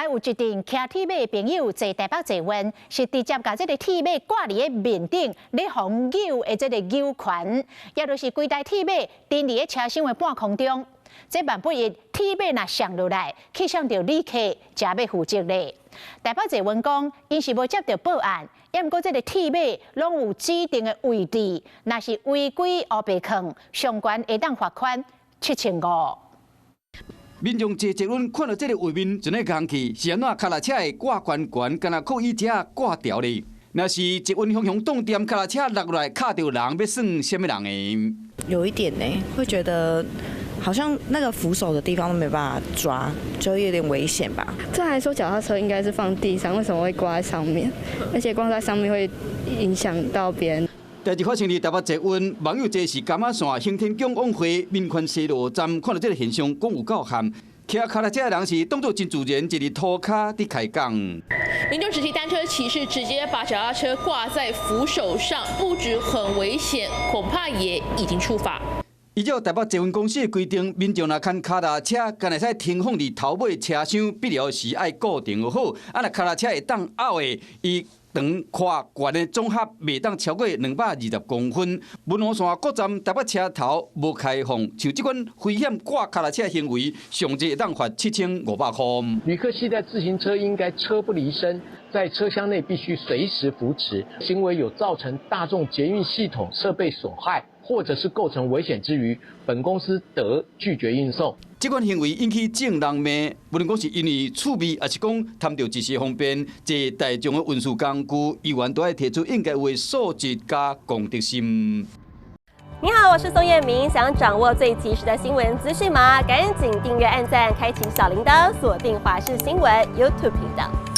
来有一阵骑铁马的朋友坐台北坐弯，是直接把这个铁马挂伫个面顶，咧防扭的这个扭拳，也就是规台铁马停伫个车厢的半空中。这万不一铁马若上落来，去向着旅客，才要负责咧。台北坐弯讲，因是无接到报案，也毋过这个铁马拢有指定的位置，若是违规黑白放，上悬会当罚款7500。民众坐捷运看到这个画面，真个讲气，是安怎脚踏车会挂悬悬，敢若靠椅只挂掉咧？若是捷运向动点，脚踏车落来卡到人，要算什么人的？有一点呢，会觉得好像那个扶手的地方都没办法抓，就有点危险吧。正来说，脚踏车应该是放地上，为什么会挂在上面？而且挂在上面会影响到别人。代志发生伫台北捷运，网友这是柑仔线行天宫往回民权西路站，看到这个现象，讲有够喊。骑脚踏车的人是当作真自然，一日涂骹伫开讲。民众指提单车骑士直接把脚踏车挂在扶手上，不止很危险，恐怕也已经触法。依照台北捷运公司的规定，民众若牵脚踏车，敢会使停放伫头尾车厢，必要时爱固定好。若脚踏车会当拗的，伊长跨悬的总合袂当超过220公分。文湖线各站台北车头无开放，像这款危险挂脚踏车的行为，上至会当罚7500块。旅客携带自行车应该车不离身，在车厢内必须随时扶持。行为有造成大众捷运系统设备损害，或者是构成危险之余，本公司得拒绝运送。这款行为引起众人骂，无论讲是因为趣味，还是讲贪着一时方便，这大众的运输工具，议员都要提出应该有的素质加公德心。你好，我是宋彦明，想掌握最及时的新闻资讯吗？赶紧订阅、按赞、开启小铃铛，锁定华视新闻 YouTube 频道。